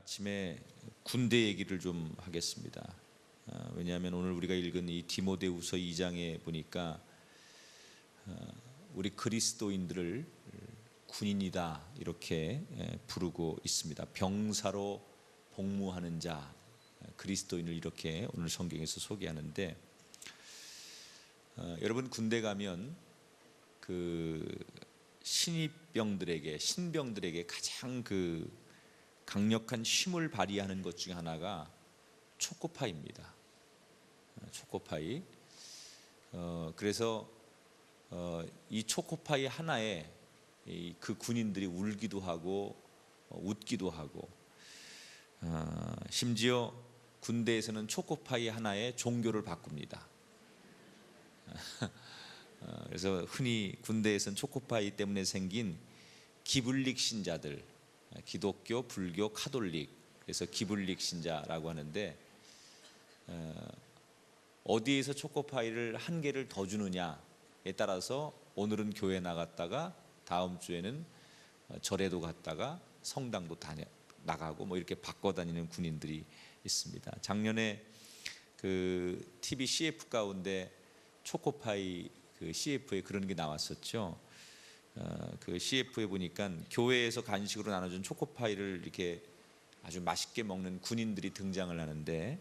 아침에 군대 얘기를 좀 하겠습니다. 왜냐하면 오늘 우리가 읽은 이 디모데후서 2장에 보니까 우리 그리스도인들을 군인이다 이렇게 부르고 있습니다. 병사로 복무하는 자, 그리스도인을 이렇게 오늘 성경에서 소개하는데, 여러분 군대 가면 그 신병들에게 가장 그 강력한 힘을 발휘하는 것 중에 하나가 초코파이입니다. 초코파이. 그래서 이 초코파이 하나에 그 군인들이 울기도 하고 웃기도 하고, 심지어 군대에서는 초코파이 하나에 종교를 바꿉니다. 그래서 흔히 군대에서는 초코파이 때문에 생긴 기블릭 신자들, 기독교, 불교, 카톨릭, 그래서 기블릭 신자라고 하는데, 어디에서 초코파이를 한 개를 더 주느냐에 따라서 오늘은 교회 나갔다가 다음 주에는 절에도 갔다가 성당도 나가고 뭐 이렇게 바꿔 다니는 군인들이 있습니다. 작년에 그 TV CF 가운데 초코파이 그 CF에 그런 게 나왔었죠. 그 CF에 보니까 교회에서 간식으로 나눠준 초코파이를 이렇게 아주 맛있게 먹는 군인들이 등장을 하는데,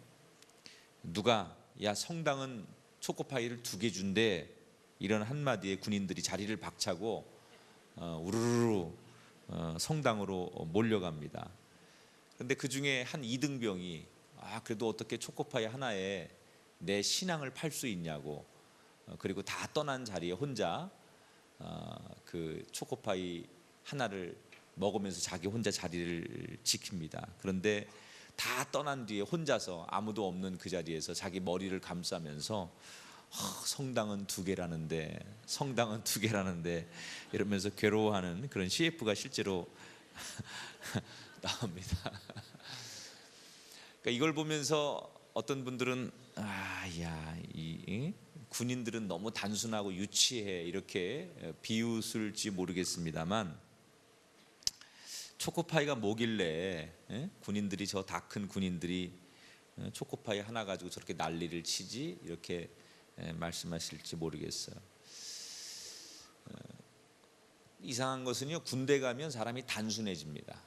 누가 야 성당은 초코파이를 2개 준대, 이런 한마디에 군인들이 자리를 박차고 우르르 성당으로 몰려갑니다. 그런데 그 중에 한 2등병이 그래도 어떻게 초코파이 하나에 내 신앙을 팔 수 있냐고, 그리고 다 떠난 자리에 혼자 그 초코파이 하나를 먹으면서 자기 혼자 자리를 지킵니다. 그런데 다 떠난 뒤에 혼자서 아무도 없는 그 자리에서 자기 머리를 감싸면서 성당은 2개라는데, 성당은 2개라는데 이러면서 괴로워하는 그런 CF가 실제로 나옵니다. 그러니까 이걸 보면서 어떤 분들은 이 군인들은 너무 단순하고 유치해 이렇게 비웃을지 모르겠습니다만, 초코파이가 뭐길래 군인들이, 저 다 큰 군인들이 초코파이 하나 가지고 저렇게 난리를 치지, 이렇게 말씀하실지 모르겠어요. 이상한 것은요, 군대 가면 사람이 단순해집니다.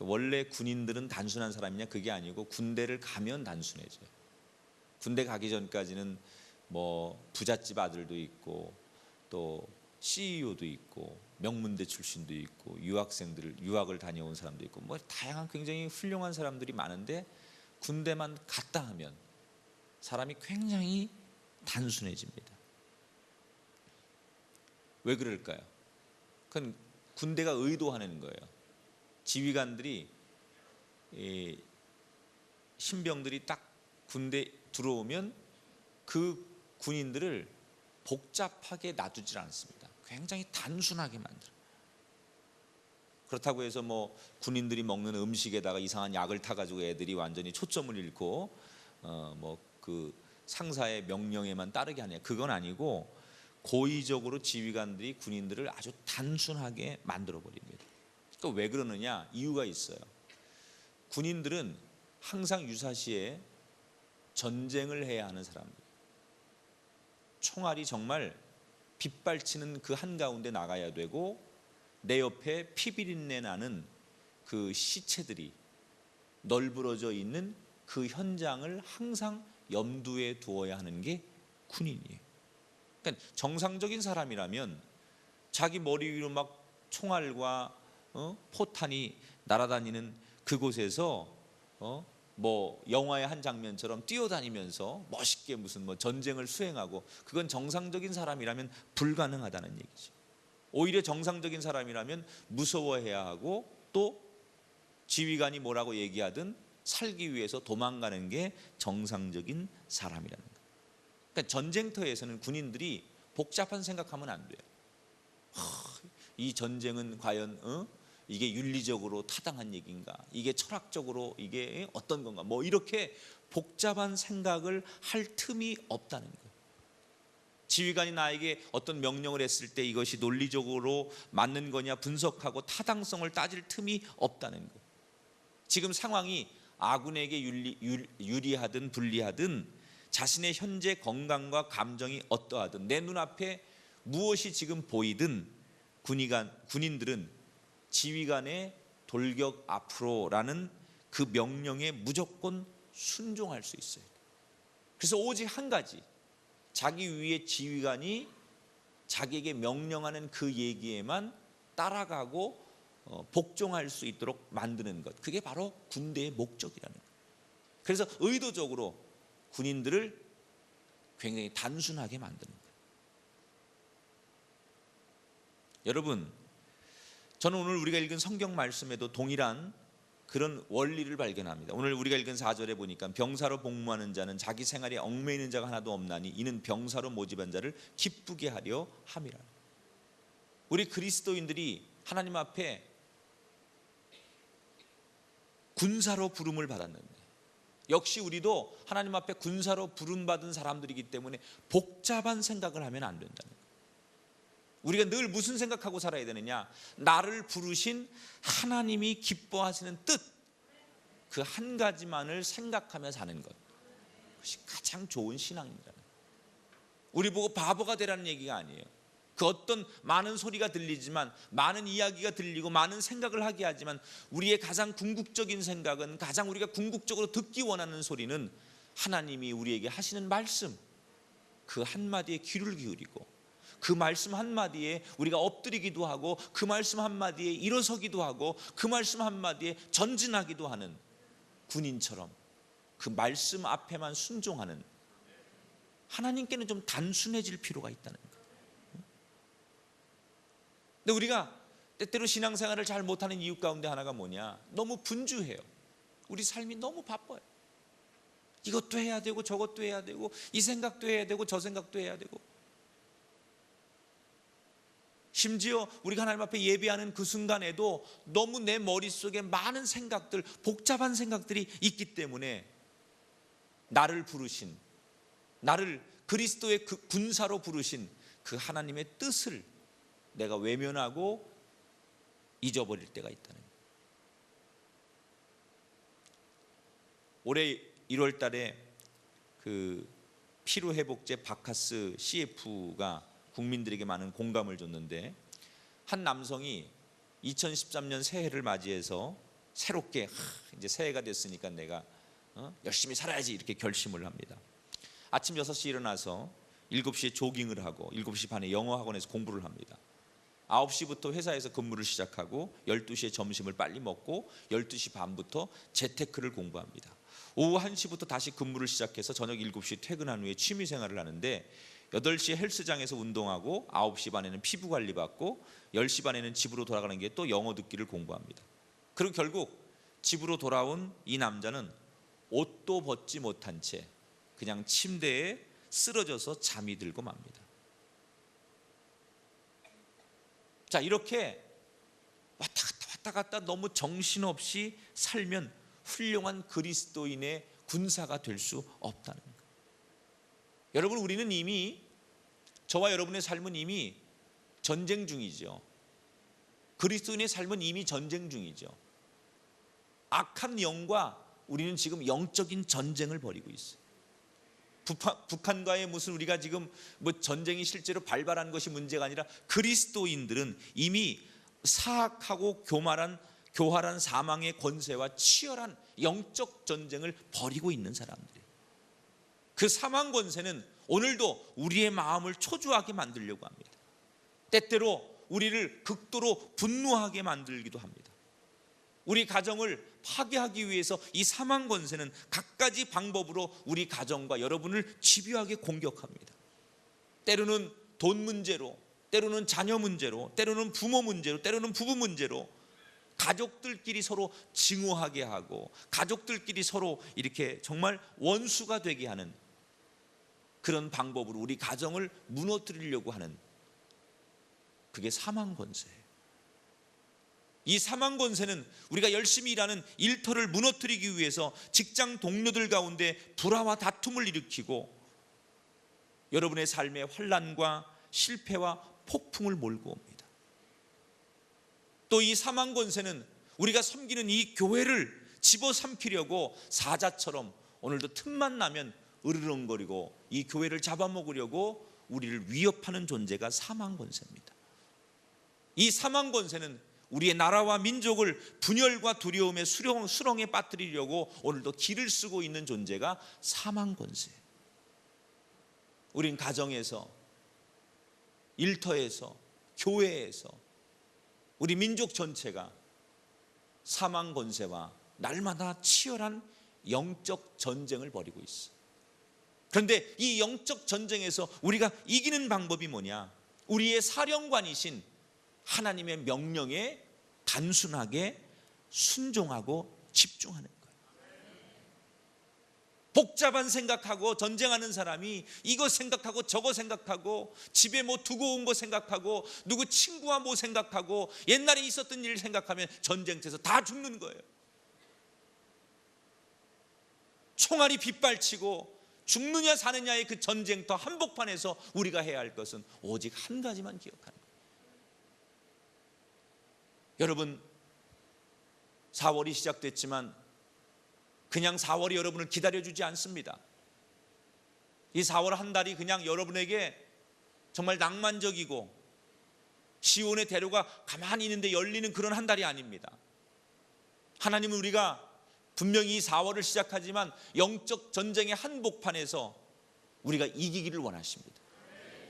원래 군인들은 단순한 사람이냐, 그게 아니고 군대를 가면 단순해져요. 군대 가기 전까지는 뭐 부잣집 아들도 있고 또 CEO도 있고 명문대 출신도 있고 유학을 다녀온 사람도 있고 뭐 다양한 굉장히 훌륭한 사람들이 많은데, 군대만 갔다 하면 사람이 굉장히 단순해집니다. 왜 그럴까요? 그건 군대가 의도하는 거예요. 지휘관들이, 신병들이 딱 군대 들어오면 그 군인들을 복잡하게 놔두질 않습니다. 굉장히 단순하게 만들어요. 그렇다고 해서 뭐 군인들이 먹는 음식에다가 이상한 약을 타가지고 애들이 완전히 초점을 잃고 뭐 그 상사의 명령에만 따르게 하냐, 그건 아니고 고의적으로 지휘관들이 군인들을 아주 단순하게 만들어 버립니다. 그러니까 왜 그러느냐, 이유가 있어요. 군인들은 항상 유사시에 전쟁을 해야 하는 사람들, 총알이 정말 빗발치는 그 한가운데 나가야 되고, 내 옆에 피비린내 나는 그 시체들이 널브러져 있는 그 현장을 항상 염두에 두어야 하는 게 군인이에요. 그러니까 정상적인 사람이라면 자기 머리 위로 막 총알과 포탄이 날아다니는 그곳에서 뭐 영화의 한 장면처럼 뛰어다니면서 멋있게 무슨 뭐 전쟁을 수행하고, 그건 정상적인 사람이라면 불가능하다는 얘기죠. 오히려 정상적인 사람이라면 무서워해야 하고, 또 지휘관이 뭐라고 얘기하든 살기 위해서 도망가는 게 정상적인 사람이라는 거예요. 그러니까 전쟁터에서는 군인들이 복잡한 생각하면 안 돼요. 이 전쟁은 과연 이게 윤리적으로 타당한 얘기인가, 이게 철학적으로 이게 어떤 건가, 뭐 이렇게 복잡한 생각을 할 틈이 없다는 거예요. 지휘관이 나에게 어떤 명령을 했을 때 이것이 논리적으로 맞는 거냐 분석하고 타당성을 따질 틈이 없다는 것. 지금 상황이 아군에게 유리하든 불리하든 자신의 현재 건강과 감정이 어떠하든 내 눈앞에 무엇이 지금 보이든 군인들은 지휘관의 돌격 앞으로라는 그 명령에 무조건 순종할 수 있어요. 그래서 오직 한 가지, 자기 위에 지휘관이 자기에게 명령하는 그 얘기에만 따라가고 복종할 수 있도록 만드는 것, 그게 바로 군대의 목적이라는 거예요. 그래서 의도적으로 군인들을 굉장히 단순하게 만드는 거예요. 여러분, 저는 오늘 우리가 읽은 성경 말씀에도 동일한 그런 원리를 발견합니다. 오늘 우리가 읽은 4절에 보니까 병사로 복무하는 자는 자기 생활에 얽매이는 자가 하나도 없나니 이는 병사로 모집한 자를 기쁘게 하려 함이라. 우리 그리스도인들이 하나님 앞에 군사로 부름을 받았는데, 역시 우리도 하나님 앞에 군사로 부름받은 사람들이기 때문에 복잡한 생각을 하면 안 된다는 거예요. 우리가 늘 무슨 생각하고 살아야 되느냐? 나를 부르신 하나님이 기뻐하시는 뜻, 그 한 가지만을 생각하며 사는 것, 그것이 가장 좋은 신앙입니다. 우리 보고 바보가 되라는 얘기가 아니에요. 그 어떤 많은 소리가 들리지만, 많은 이야기가 들리고 많은 생각을 하게 하지만, 우리의 가장 궁극적인 생각은, 가장 우리가 궁극적으로 듣기 원하는 소리는 하나님이 우리에게 하시는 말씀, 그 한마디에 귀를 기울이고 그 말씀 한마디에 우리가 엎드리기도 하고 그 말씀 한마디에 일어서기도 하고 그 말씀 한마디에 전진하기도 하는 군인처럼 그 말씀 앞에만 순종하는, 하나님께는 좀 단순해질 필요가 있다는 거예요. 근데 우리가 때때로 신앙생활을 잘 못하는 이유 가운데 하나가 뭐냐? 너무 분주해요. 우리 삶이 너무 바빠요. 이것도 해야 되고 저것도 해야 되고 이 생각도 해야 되고 저 생각도 해야 되고, 심지어 우리가 하나님 앞에 예배하는 그 순간에도 너무 내 머릿속에 많은 생각들, 복잡한 생각들이 있기 때문에 나를 부르신, 나를 그리스도의 그 군사로 부르신 그 하나님의 뜻을 내가 외면하고 잊어버릴 때가 있다는 거예요. 올해 1월 달에 그 피로회복제 바카스 CF가 국민들에게 많은 공감을 줬는데, 한 남성이 2013년 새해를 맞이해서 새롭게 이제 새해가 됐으니까 내가 열심히 살아야지 이렇게 결심을 합니다. 아침 6시에 일어나서 7시에 조깅을 하고 7시 반에 영어 학원에서 공부를 합니다. 9시부터 회사에서 근무를 시작하고 12시에 점심을 빨리 먹고 12시 반부터 재테크를 공부합니다. 오후 1시부터 다시 근무를 시작해서 저녁 7시 퇴근한 후에 취미 생활을 하는데, 8시에 헬스장에서 운동하고 9시 반에는 피부 관리 받고 10시 반에는 집으로 돌아가는 게 또 영어 듣기를 공부합니다. 그리고 결국 집으로 돌아온 이 남자는 옷도 벗지 못한 채 그냥 침대에 쓰러져서 잠이 들고 맙니다. 자, 이렇게 왔다 갔다 너무 정신없이 살면 훌륭한 그리스도인의 군사가 될 수 없다는 거예요. 여러분, 우리는 이미, 저와 여러분의 삶은 이미 전쟁 중이죠. 그리스도인의 삶은 이미 전쟁 중이죠. 악한 영과 우리는 지금 영적인 전쟁을 벌이고 있어요. 북한과의 무슨 우리가 지금 뭐 전쟁이 실제로 발발한 것이 문제가 아니라, 그리스도인들은 이미 사악하고 교활한 사망의 권세와 치열한 영적 전쟁을 벌이고 있는 사람들이에요. 그 사망 권세는 오늘도 우리의 마음을 초조하게 만들려고 합니다. 때때로 우리를 극도로 분노하게 만들기도 합니다. 우리 가정을 파괴하기 위해서 이 사망 권세는 갖가지 방법으로 우리 가정과 여러분을 집요하게 공격합니다. 때로는 돈 문제로, 때로는 자녀 문제로, 때로는 부모 문제로, 때로는 부부 문제로 가족들끼리 서로 증오하게 하고 가족들끼리 서로 이렇게 정말 원수가 되게 하는 그런 방법으로 우리 가정을 무너뜨리려고 하는, 그게 사망 권세예요. 이 사망 권세는 우리가 열심히 일하는 일터를 무너뜨리기 위해서 직장 동료들 가운데 불화와 다툼을 일으키고, 여러분의 삶에 환난과 실패와 폭풍을 몰고 옵니다. 또 이 사망 권세는 우리가 섬기는 이 교회를 집어삼키려고 사자처럼 오늘도 틈만 나면 으르렁거리고 이 교회를 잡아먹으려고 우리를 위협하는 존재가 사망 권세입니다. 이 사망 권세는 우리의 나라와 민족을 분열과 두려움의 수렁에 빠뜨리려고 오늘도 길을 쓰고 있는 존재가 사망 권세예요. 우린 가정에서, 일터에서, 교회에서 우리 민족 전체가 사망 권세와 날마다 치열한 영적 전쟁을 벌이고 있어. 그런데 이 영적 전쟁에서 우리가 이기는 방법이 뭐냐? 우리의 사령관이신 하나님의 명령에 단순하게 순종하고 집중하는 거예요. 복잡한 생각하고 전쟁하는 사람이 이거 생각하고 저거 생각하고 집에 뭐 두고 온 거 생각하고 누구 친구와 뭐 생각하고 옛날에 있었던 일 생각하면 전쟁터에서 다 죽는 거예요. 총알이 빗발치고 죽느냐 사느냐의 그 전쟁터 한복판에서 우리가 해야 할 것은 오직 한 가지만 기억하는 거예요. 여러분, 4월이 시작됐지만 그냥 4월이 여러분을 기다려주지 않습니다. 이 4월 한 달이 그냥 여러분에게 정말 낭만적이고 시온의 대로가 가만히 있는데 열리는 그런 한 달이 아닙니다. 하나님은 우리가 분명히 이 4월을 시작하지만 영적 전쟁의 한복판에서 우리가 이기기를 원하십니다.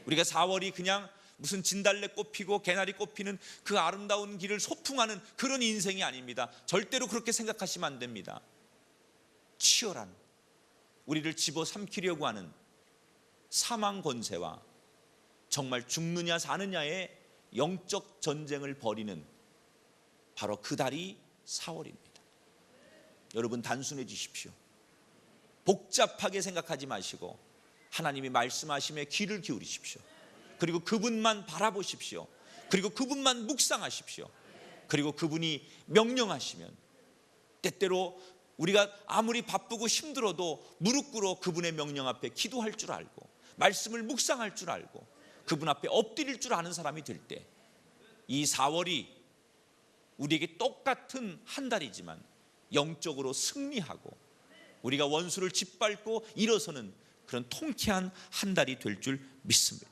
우리가 4월이 그냥 무슨 진달래 꽃 피고 개나리 꽃 피는 그 아름다운 길을 소풍하는 그런 인생이 아닙니다. 절대로 그렇게 생각하시면 안 됩니다. 치열한 우리를 집어삼키려고 하는 사망 권세와 정말 죽느냐 사느냐의 영적 전쟁을 벌이는 바로 그 달이 4월입니다. 여러분, 단순해지십시오. 복잡하게 생각하지 마시고 하나님이 말씀하심에 귀를 기울이십시오. 그리고 그분만 바라보십시오. 그리고 그분만 묵상하십시오. 그리고 그분이 명령하시면 때때로 우리가 아무리 바쁘고 힘들어도 무릎 꿇어 그분의 명령 앞에 기도할 줄 알고 말씀을 묵상할 줄 알고 그분 앞에 엎드릴 줄 아는 사람이 될 때 이 4월이 우리에게 똑같은 한 달이지만 영적으로 승리하고 우리가 원수를 짓밟고 일어서는 그런 통쾌한 한 달이 될 줄 믿습니다.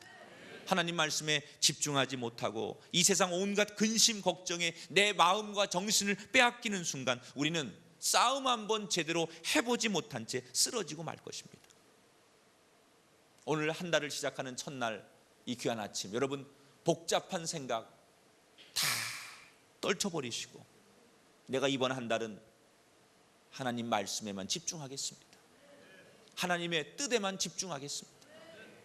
하나님 말씀에 집중하지 못하고 이 세상 온갖 근심 걱정에 내 마음과 정신을 빼앗기는 순간 우리는 싸움 한번 제대로 해보지 못한 채 쓰러지고 말 것입니다. 오늘 한 달을 시작하는 첫날 이 귀한 아침, 여러분 복잡한 생각 다 떨쳐버리시고 내가 이번 한 달은 하나님 말씀에만 집중하겠습니다. 하나님의 뜻에만 집중하겠습니다.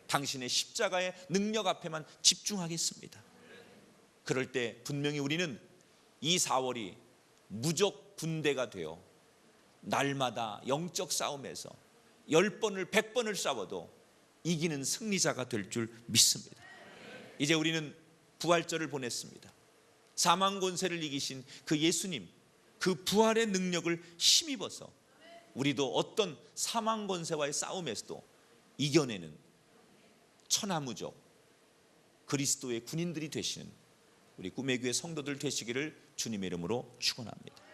당신의 십자가의 능력 앞에만 집중하겠습니다. 그럴 때 분명히 우리는 이 4월이 무적 군대가 되어 날마다 영적 싸움에서 10번을 100번을 싸워도 이기는 승리자가 될 줄 믿습니다. 이제 우리는 부활절을 보냈습니다. 사망 권세를 이기신 그 예수님, 그 부활의 능력을 힘입어서 우리도 어떤 사망 권세와의 싸움에서도 이겨내는 천하무적 그리스도의 군인들이 되시는 우리 꿈의 교회 성도들 되시기를 주님의 이름으로 축원합니다.